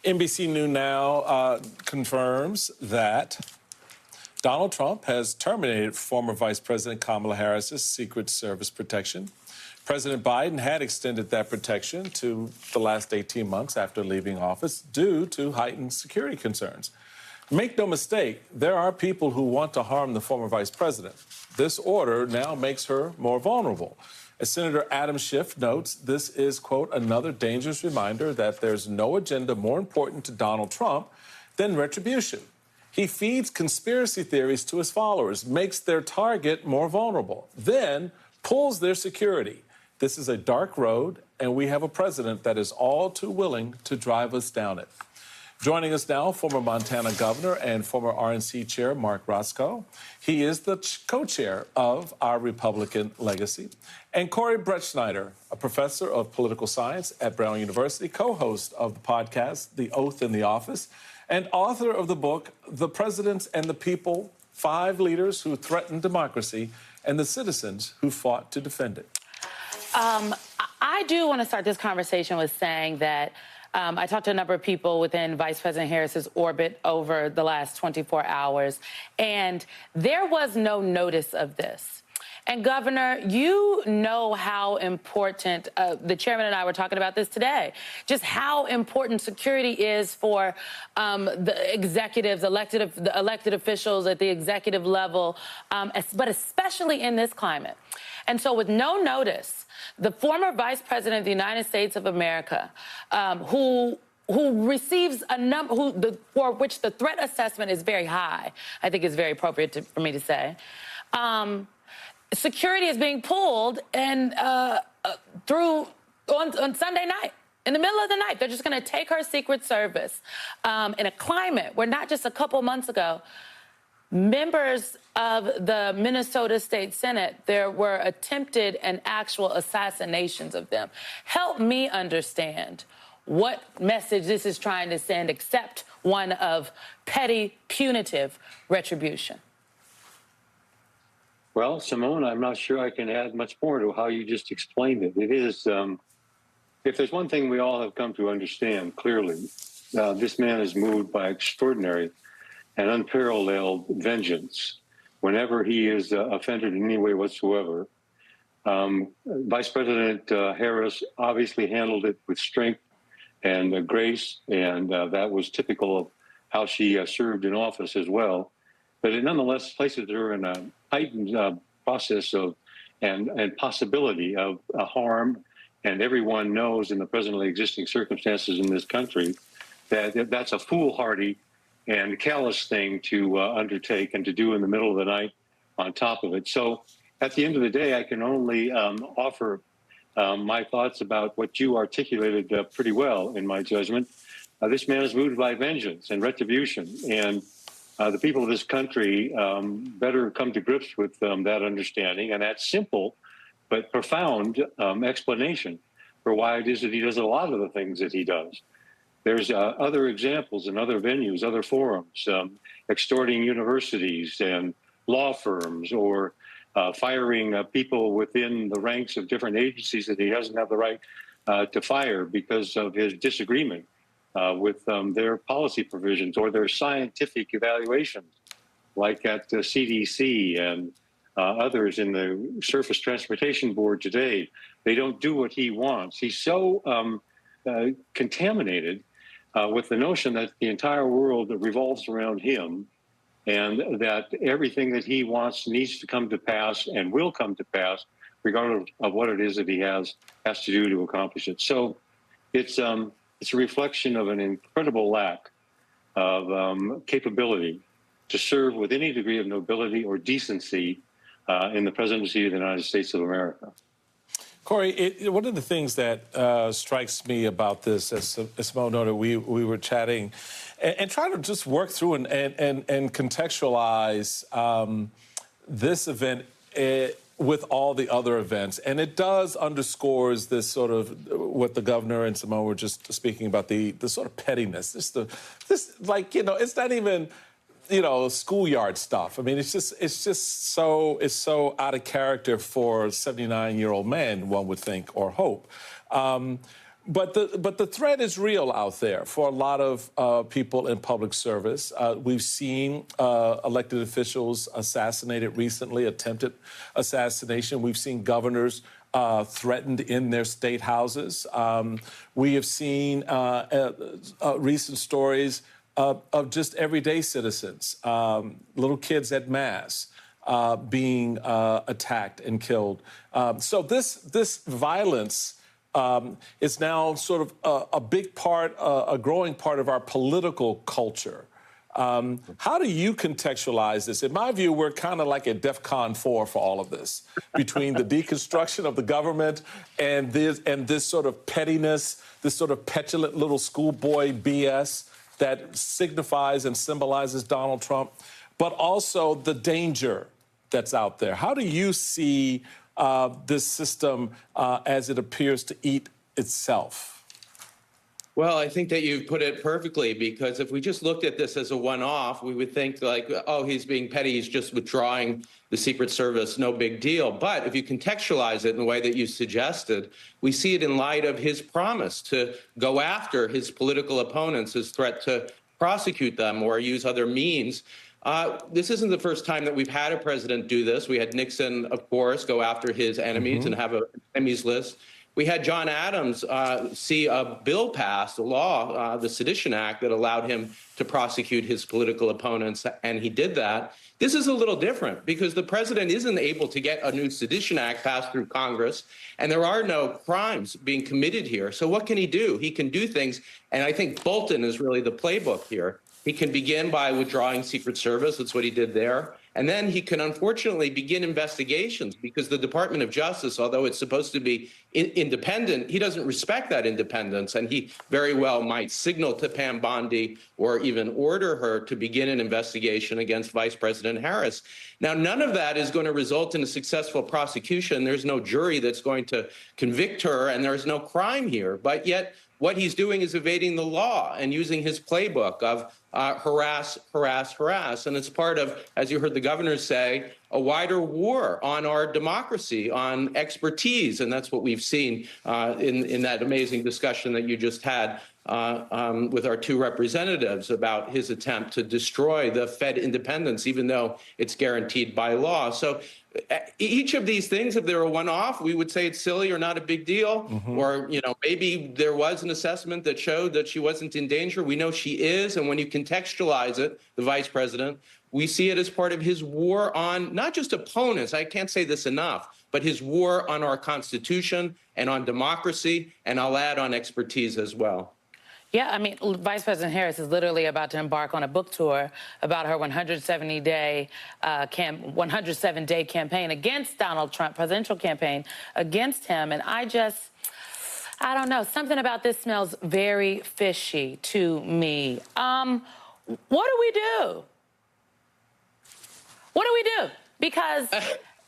NBC News Now confirms that Donald Trump has terminated former Vice President Kamala Harris's Secret Service protection. President Biden had extended that protection to the last 18 months after leaving office due to heightened security concerns. Make no mistake, there are people who want to harm the former vice president. This order now makes her more vulnerable. As Senator Adam Schiff notes, this is, quote, another dangerous reminder that there's no agenda more important to Donald Trump than retribution. He feeds conspiracy theories to his followers, makes their target more vulnerable, then pulls their security. This is a dark road, and we have a president that is all too willing to drive us down it. Joining us now, former Montana governor and former RNC chair Marc Racicot. He is the co-chair of our Republican legacy. And Corey Brettschneider, a professor of political science at Brown University, co-host of the podcast The Oath in the Office, and author of the book The Presidents and the People, 5 Leaders Who Threatened Democracy and the Citizens Who Fought to Defend It. I do want to start this conversation with saying that I talked to a number of people within Vice President Harris's orbit over the last 24 hours, and there was no notice of this. And, Governor, you know how important, the chairman and I were talking about this today, just how important security is for the executives, the elected officials at the executive level, but especially in this climate. And so with no notice, the former Vice President of the United States of America, who receives a number, for which the threat assessment is very high, I think is very appropriate for me to say, security is being pulled and on Sunday night. In the middle of the night, they're just going to take her Secret Service in a climate where not just a couple months ago, members of the Minnesota State Senate, there were attempted and actual assassinations of them. Help me understand what message this is trying to send, except one of petty, punitive retribution. Well, Simone, I'm not sure I can add much more to how you just explained it. It is, if there's one thing we all have come to understand clearly, this man is moved by extraordinary and unparalleled vengeance whenever he is offended in any way whatsoever. Vice President Harris obviously handled it with strength and grace, and that was typical of how she served in office as well. But it nonetheless places her in a heightened process of and possibility of harm, and everyone knows in the presently existing circumstances in this country that that's a foolhardy and callous thing to undertake and to do in the middle of the night on top of it. So at the end of the day, I can only offer my thoughts about what you articulated pretty well, in my judgment. This man is moved by vengeance and retribution, and the people of this country better come to grips with that understanding and that simple but profound explanation for why it is that he does a lot of the things that he does. There's other examples in other venues, other forums, extorting universities and law firms, or firing people within the ranks of different agencies that he doesn't have the right to fire because of his disagreement with their policy provisions or their scientific evaluations, like at the CDC and others in the Surface Transportation Board today. They don't do what he wants. He's so contaminated with the notion that the entire world revolves around him and that everything that he wants needs to come to pass and will come to pass, regardless of what it is that he has to do to accomplish it. So it's a reflection of an incredible lack of capability to serve with any degree of nobility or decency in the presidency of the United States of America. Corey, one of the things that strikes me about this, as Simone noted, we were chatting and trying to just work through and contextualize this event with all the other events. And it does underscores this sort of what the governor and Simone were just speaking about, the sort of pettiness. This like, you know, it's not even, you know, schoolyard stuff. I mean, it's so out of character for a 79-year-old man, one would think or hope. But the threat is real out there for a lot of people in public service. We've seen elected officials assassinated recently, attempted assassination. We've seen governors threatened in their state houses. We have seen recent stories of just everyday citizens, little kids at mass, being attacked and killed. So this violence is now sort of a big part, a growing part of our political culture. How do you contextualize this? In my view, we're kind of like at DEFCON 4 for all of this, between the deconstruction of the government and this sort of pettiness, this sort of petulant little schoolboy BS that signifies and symbolizes Donald Trump, but also the danger that's out there. How do you see this system as it appears to eat itself? Well, I think that you've put it perfectly, because if we just looked at this as a one-off, we would think like, oh, he's being petty, he's just withdrawing the Secret Service, no big deal. But if you contextualize it in the way that you suggested, we see it in light of his promise to go after his political opponents, his threat to prosecute them or use other means. This isn't the first time that we've had a president do this. We had Nixon, of course, go after his enemies and have an enemies list. We had John Adams see a bill passed, a law, the Sedition Act, that allowed him to prosecute his political opponents, and he did that. This is a little different because the president isn't able to get a new Sedition Act passed through Congress, and there are no crimes being committed here. So what can he do? He can do things, and I think Bolton is really the playbook here. He can begin by withdrawing Secret Service. That's what he did there. And then he can unfortunately begin investigations, because the Department of Justice, although it's supposed to be independent, he doesn't respect that independence. And he very well might signal to Pam Bondi or even order her to begin an investigation against Vice President Harris. Now, none of that is going to result in a successful prosecution. There's no jury that's going to convict her, and there's no crime here. But yet what he's doing is evading the law and using his playbook of harass, harass, harass. And it's part of, as you heard the governor say, a wider war on our democracy, on expertise. And that's what we've seen in that amazing discussion that you just had with our two representatives about his attempt to destroy the Fed independence, even though it's guaranteed by law. So each of these things, if they're a one-off, we would say it's silly or not a big deal. Or, you know, maybe there was an assessment that showed that she wasn't in danger. We know she is. And when you contextualize it, the vice president, we see it as part of his war on not just opponents, I can't say this enough, but his war on our Constitution and on democracy, and I'll add on expertise as well. Yeah, I mean, Vice President Harris is literally about to embark on a book tour about her 107-day campaign against Donald Trump, presidential campaign against him. And I don't know, something about this smells very fishy to me. What do we do? What do we do? Because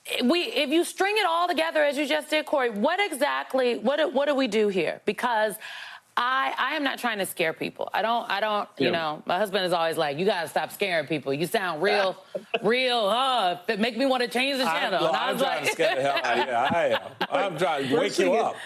if you string it all together as you just did, Corey, what do we do here? Because I am not trying to scare people. I don't, you know, my husband is always like, you got to stop scaring people. You sound real, that make me want to change the channel. I'm trying to scare the hell out of you. I am. I'm trying to wake you up.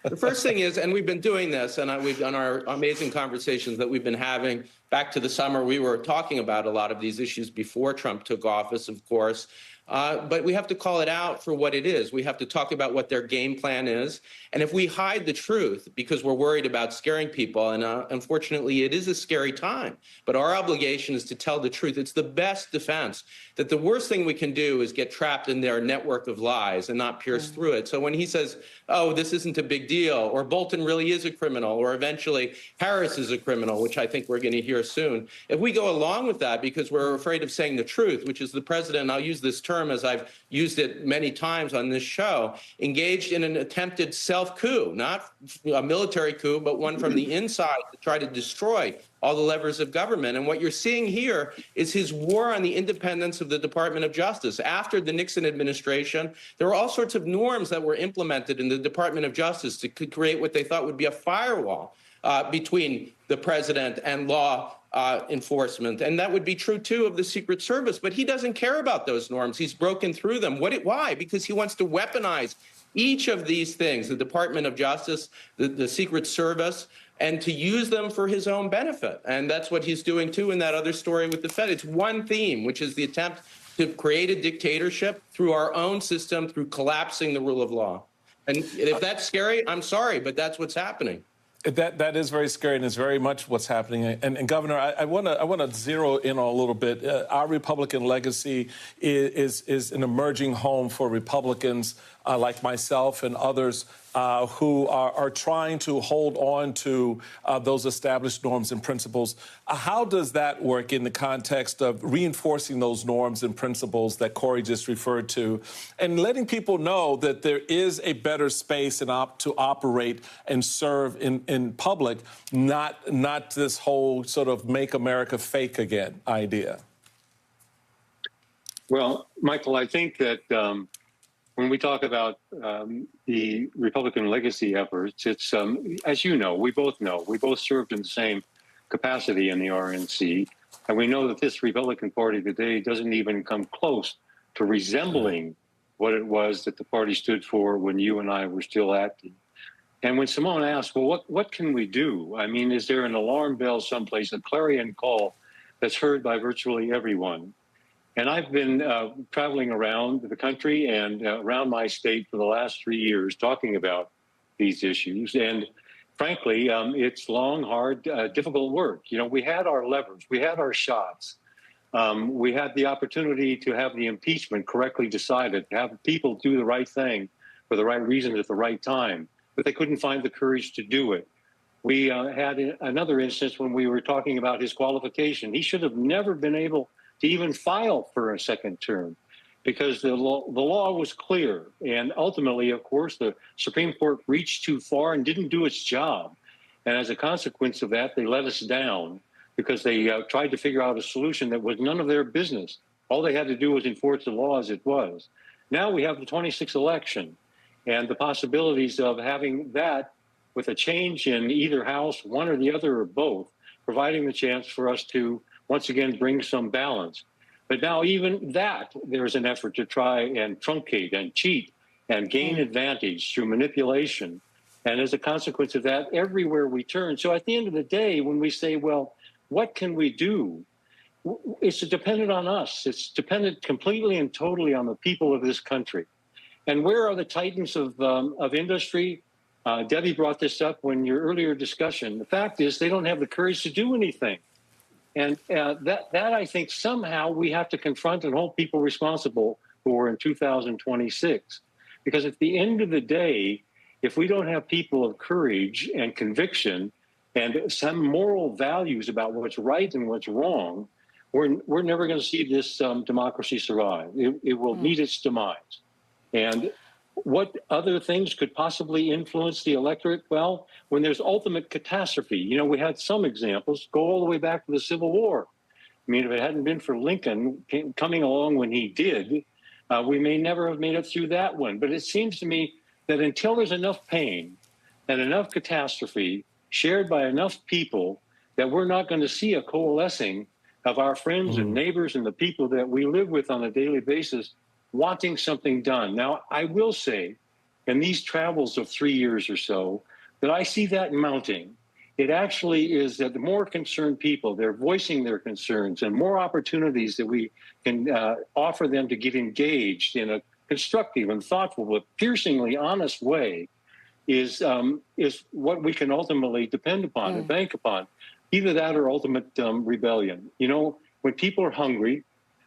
The first thing is, and we've been doing this, and we've done our amazing conversations that we've been having back to the summer. We were talking about a lot of these issues before Trump took office, of course. But we have to call it out for what it is. We have to talk about what their game plan is. And if we hide the truth because we're worried about scaring people, and unfortunately it is a scary time, but our obligation is to tell the truth. It's the best defense. That the worst thing we can do is get trapped in their network of lies and not pierce through it. So when he says, oh, this isn't a big deal, or Bolton really is a criminal, or eventually Harris is a criminal, which I think we're going to hear soon, if we go along with that because we're afraid of saying the truth, which is the president, and I'll use this term as I've used it many times on this show, engaged in an attempted self-coup, not a military coup, but one from the inside to try to destroy all the levers of government. And what you're seeing here is his war on the independence of the Department of Justice. After the Nixon administration, there were all sorts of norms that were implemented in the Department of Justice to create what they thought would be a firewall between the president and law enforcement. And that would be true, too, of the Secret Service. But he doesn't care about those norms. He's broken through them. Why? Because he wants to weaponize each of these things, the Department of Justice, the Secret Service, and to use them for his own benefit. And that's what he's doing, too, in that other story with the Fed. It's one theme, which is the attempt to create a dictatorship through our own system, through collapsing the rule of law. And if that's scary, I'm sorry, but that's what's happening. That is very scary, and it's very much what's happening. And Governor, I want to zero in on a little bit. Our Republican legacy is an emerging home for Republicans like myself and others who are trying to hold on to those established norms and principles. How does that work in the context of reinforcing those norms and principles that Corey just referred to, and letting people know that there is a better space to operate and serve in public, not this whole sort of make America fake again idea? Well, Michael, I think that when we talk about the Republican legacy efforts, it's, as you know, we both served in the same capacity in the RNC, and we know that this Republican Party today doesn't even come close to resembling what it was that the party stood for when you and I were still active. And when Simone asked, well, what can we do? I mean, is there an alarm bell someplace, a clarion call that's heard by virtually everyone? And I've been traveling around the country and around my state for the last 3 years talking about these issues. And frankly, it's long, hard, difficult work. You know, we had our levers, we had our shots. We had the opportunity to have the impeachment correctly decided, to have people do the right thing for the right reasons at the right time, but they couldn't find the courage to do it. We had another instance when we were talking about his qualification. He should have never been able to even file for a second term because the law was clear. And ultimately, of course, the Supreme Court reached too far and didn't do its job. And as a consequence of that, they let us down because they tried to figure out a solution that was none of their business. All they had to do was enforce the law as it was. Now we have the 26th election and the possibilities of having that with a change in either house, one or the other or both, providing the chance for us to once again bring some balance. But now even that, there's an effort to try and truncate and cheat and gain advantage through manipulation. And as a consequence of that, everywhere we turn. So at the end of the day, when we say, well, what can we do? It's dependent on us. It's dependent completely and totally on the people of this country. And where are the titans of industry? Debbie brought this up in your earlier discussion. The fact is they don't have the courage to do anything. And that I think somehow we have to confront and hold people responsible for in 2026. Because at the end of the day, if we don't have people of courage and conviction and some moral values about what's right and what's wrong, we're never going to see this democracy survive. It will meet its demise. And what other things could possibly influence the electorate? Well, when there's ultimate catastrophe, you know, we had some examples go all the way back to the Civil War. I mean, if it hadn't been for Lincoln coming along when he did, we may never have made it through that one. But it seems to me that until there's enough pain and enough catastrophe shared by enough people, that we're not going to see a coalescing of our friends and neighbors and the people that we live with on a daily basis wanting something done. Now, I will say, in these travels of 3 years or so, that I see that mounting. It actually is that the more concerned people, they're voicing their concerns, and more opportunities that we can offer them to get engaged in a constructive and thoughtful but piercingly honest way is what we can ultimately depend upon and bank upon. Either that or ultimate rebellion. You know, when people are hungry,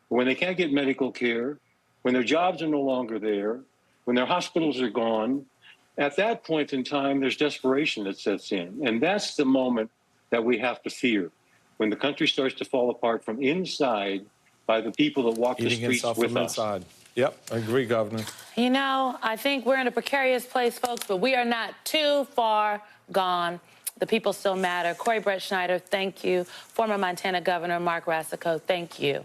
when they can't get medical care, when their jobs are no longer there, when their hospitals are gone, at that point in time, there's desperation that sets in. And that's the moment that we have to fear, when the country starts to fall apart from inside by the people that walk the streets with us. Inside. Yep, I agree, Governor. You know, I think we're in a precarious place, folks, but we are not too far gone. The people still matter. Corey Brett Schneider, thank you. Former Montana Governor Marc Racicot, thank you.